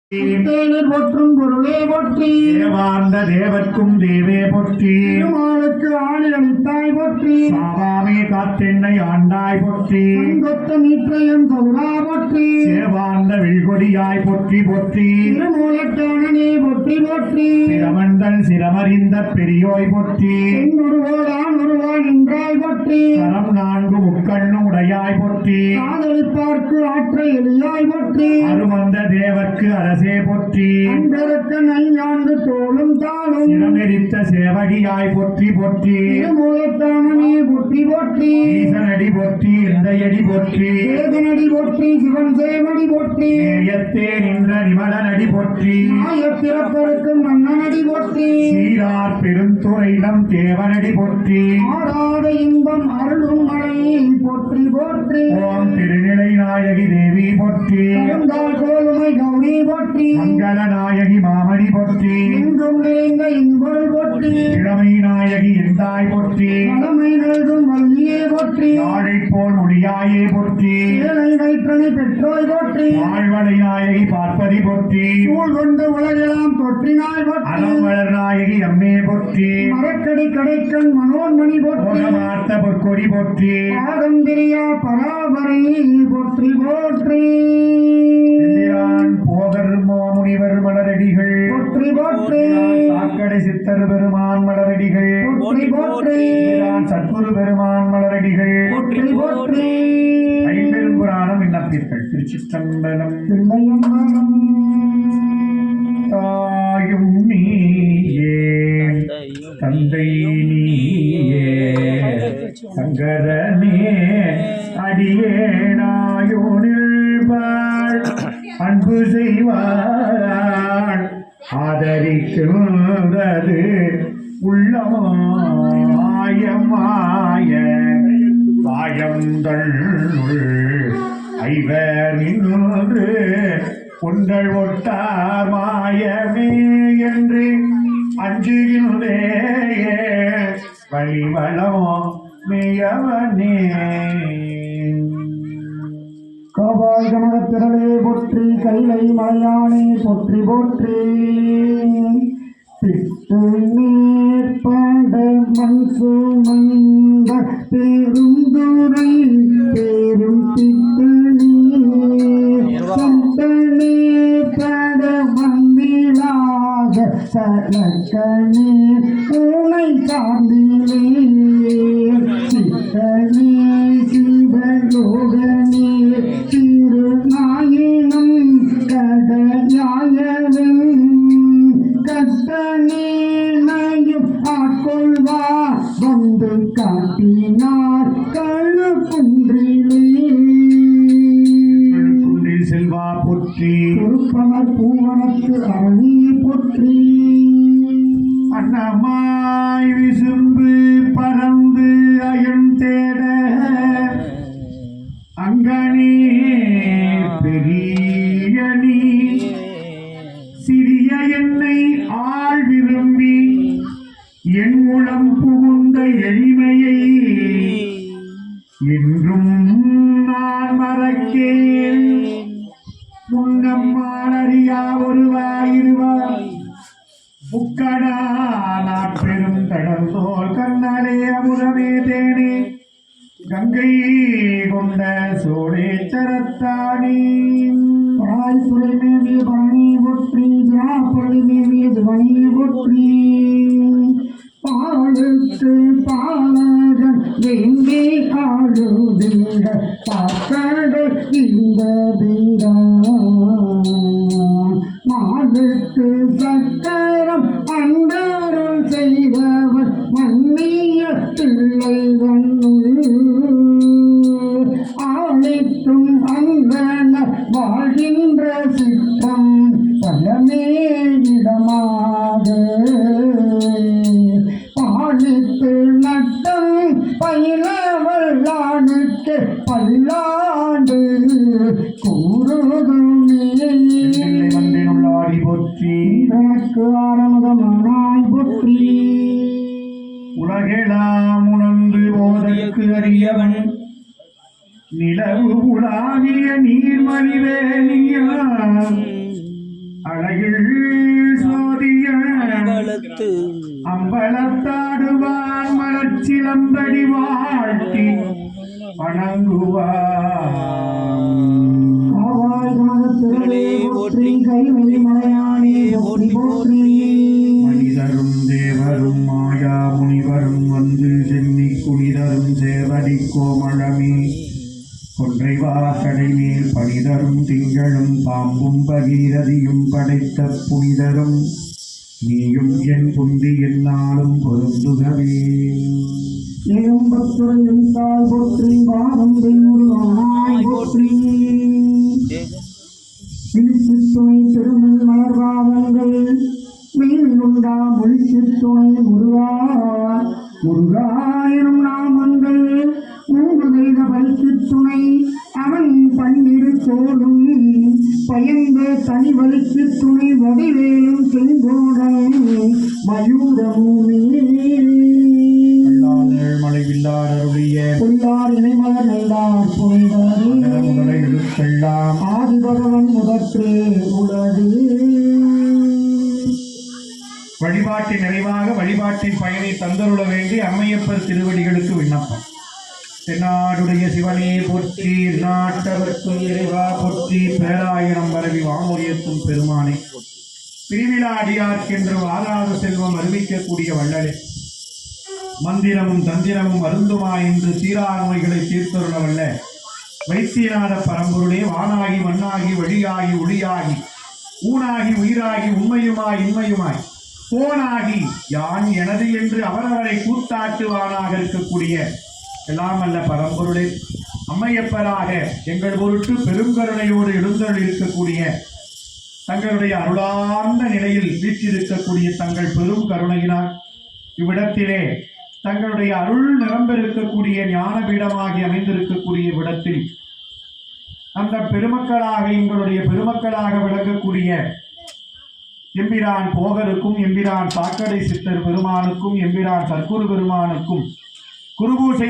போற்றும் பொருளே போற்றி தேவார்ந்த தேவர்க்கும் தேவே போற்றி திருமாலுக்கு ஆணி அளித்தாய் போற்றி சாவாமே காத்தென்னை ஆண்டாய் போற்றி கொத்த நீற்றையும் சௌரா போற்றி சேவார்ந்த வில்கொடியாய் போற்றி போற்றி திருமூலட்டானே போற்றி போற்றி பிரமந்தன் சிரமறிந்த பெரியோய் போற்றி ஒருவோடான் ஒருவான் என்றாய் போற்றி கரம் நான்கு முக்கண்ணும் உடையாய் போற்றி காதலிப்பார்க்கு ஆற்றை எளியாய் போற்றி அருமந்த தேவர்க்கு அரசே போற்றி அன்றரக்க நையாண்டு தோளும் தாளும் இடமெரித்த சேவடியாய் போற்றி போற்றி திருமூலட்டானே போற்றி போற்றி ஈசனடி போற்றி எந்தையடி போற்றி வேதனடி போற்றி சிவன் சேவடி போற்றி நேயத்தே நின்ற நிமலனடி போற்றி பிறப்பருக்கும் மன்னனடி போற்றி சீரார் பெருந்துறையிடம் தேவனடி போற்றி ஆராத இன்பம் அருளும் மழை போற்றி போற்றி ஓம் திருநிலை நாயகி தேவி போற்றி கருந்தாள் கோலுமை கௌரி போற்றி மங்கள நாயகி மாமணி போற்றி எங்கும் நிறைந்த இன்பொருள் போற்றி இளமை நாயகி எந்தாய் போற்றி மலமை நல்கும் வள்ளியே போற்றி யாழை போல் முடியாயே போற்றி ஏழை வயிற்றனை பெற்றோய் போற்றி வாழ்வளை நாயகி பார்ப்பதி போற்றி சூழ் கொண்டு உலகெல்லாம் தொற்றினாய் போற்றி அலம்வளர் நாயகி அம்மே போற்றி மரக்கடி கடைக்கண் மனோன்மணி போற்றி மார்த்த பொற்கொடி போற்றி ஆகம்பிரியா பராபரை போற்றி போற்றி போகர் முனிவர் மலரடிகள் போற்றி போற்றி சாக்கடை சித்தர் பெருமான் மலரடிகள் போற்றி போற்றி சத்குரு பெருமான் மலரடிகள் போற்றி போற்றி ஐம்பெரும் புராணம் விண்ணப்பீர்கள். திருச்சிற்றம்பலம். தில்லையம்பலம் தாயும் நீயே தந்தை நீயே சங்கரனே அடியேனாயோனில் பாள் அன்பு செய்வாள் ஆதரிக்கின்றது உள்ளமாயமாய பாயந்தள்ளுள் ஐவர் நின்று கொண்டல் ஒட்டார் மாயமே என்று அஞ்சுகின்றே வழிவளமோ மேயவனே. கோபால் கமலத்திரளே போற்றி கைலை மலையானே போற்றி போற்றி பிட்டு நீர்பட மண் சுமந்த பெருந்துரை பெரும் பிட்டு நீர் பட வந்திலாக சலக்கணே பூனை சார்ந்திலே சித்தனே சிவலோகனே திருநாயினம் கடஞாயவன் கட்டணேனையும் ஆட்கொள்வா வந்து காட்டினார் கழுக்குன்றிலே செல்வா போற்றி பொறுப்பவர் பூவனத்து அரணி போற்றி அன்னமாய் விசும்பு பறந்து அயன் தேட அங்கனே பெரியனி சிறிய என்னை ஆள் விரும்பி என் உளம் புகுந்த எளிமையை என்றும் நான் மறக்கேன். முன்னம்மாள் அறியா ஒருவாயிருவார் முக்கடா நாட்பெரும் கடல்தோல் கண்ணாலே அமுதமே தேனே கங்கை கொண்ட சோழேச்சரத்தானே தாய் துறை மேவிய பணி போற்றி திராப்பள்ளி மேவிய பணி போற்றி பாலுக்கு பாலகன் வேண்டி ஆளுதிட பாக்கடை இந்த வீரா மாலுக்கு சக்கரம் அண்டருள் செய்தவர் மன்னிய பிள்ளை ஆளித்தும் அங்கன வாழ்கின்ற சித்தம் பலமே இடமாக பாலித்து நட்டம் பயிலவல்லானுக்கு பல்லாண்டு கூறுதுமே வந்தினுள்ளாடி போற்றி எனக்கு ஆரம்பமானாய் போற்றி உலகெல்லாம் உணர்ந்து போதற்கு அறியவன் நிலவு உலாவிய நீர்மணிவேணியா அழகில் சோதிய வளத்து அம்பலத்தாடுவான் மலர்ச்சிலம்படி வாழ்த்தி வணங்குவான். போற்றி கைவழி மலையானே போற்றி போற்றி. மனிதரும் தேவரும் மாயா முனிவரும் வந்து சென்னி குனிதரும் சேவடி கோமளமே கொன்றைவா கடைமேல் பனிதரும் திங்களும் பாம்பும் பகீரதியும் படைத்த புனிதரும் நீயும் என் புந்தி என்னாலும் பொருந்துகவே. ஏகம்பத்துறையும் தாய் போற்றி பாவம் தெய்வமாய் போற்றி. விழிச்சு துணை திருமண் மலர்பாவங்கள் மீனுண்டா மொழிச்சு துணை முருகா முருகா எனும் நாமங்கள் மூன்று செய்த பரிசு துணை அவன் பன்னிரு தோளும் பயந்த தனி வலிச்சு துணை வடிவேலும் செங்கோடன் மயூரமுமே மழை வில்லார் அருளிய பொல்லார் இணைமலர் நல்லார் புனிதரே முதலை எழுத்தெல்லாம் ஆதிபகவன் முதற்றே உலகு. வழிபாட்டின் நிறைவாக வழிபாட்டின் பயனை தந்தருள வேண்டி அம்மையப்பர் திருவடிகளுக்கு விண்ணப்பம். தென்னாடுடைய சிவனே போற்றி, நாட்டவர்க்கும் இறைவா போற்றி, பேராயிரம் பரவி வானோரியத்தும் பெருமானே, பிரிவிழா அடியார்க்கென்று வாராத செல்வம் அறிவிக்கக்கூடிய வள்ளலே, மந்திரமும் தந்திரமும் அருந்துமா என்று தீரா நோய்களை தீர்த்தருள வல்ல வைத்தியநாத பரம்பொருளே, வானாகி மண்ணாகி வழியாகி ஒளியாகி ஊனாகி உயிராகி உண்மையுமாய் இன்மையுமாய் போனாகி யான் எனது என்று அவரவரை கூத்தாட்டுவானாக இருக்கக்கூடிய எல்லாம் அல்ல பரம்பொருளே, அம்மையப்பராக எங்கள் பொருட்டு பெருங்கருணையோடு எழுந்தருள் இருக்கக்கூடிய தங்களுடைய அருளார்ந்த நிலையில் வீற்றிருக்கக்கூடிய தங்கள் பெரும் கருணையினால் இவ்விடத்திலே தங்களுடைய அருள் நிரம்பிருக்கக்கூடிய ஞான பீடமாகி அமைந்திருக்கக்கூடிய விடத்தில் அந்த பெருமக்களாக எங்களுடைய பெருமக்களாக விளங்கக்கூடிய எம்பிரான் போகருக்கும் எம்பிரான் சாக்கடை சித்தர் பெருமானுக்கும் எம்பிரான் சர்க்குரு பெருமானுக்கும் குருபூசை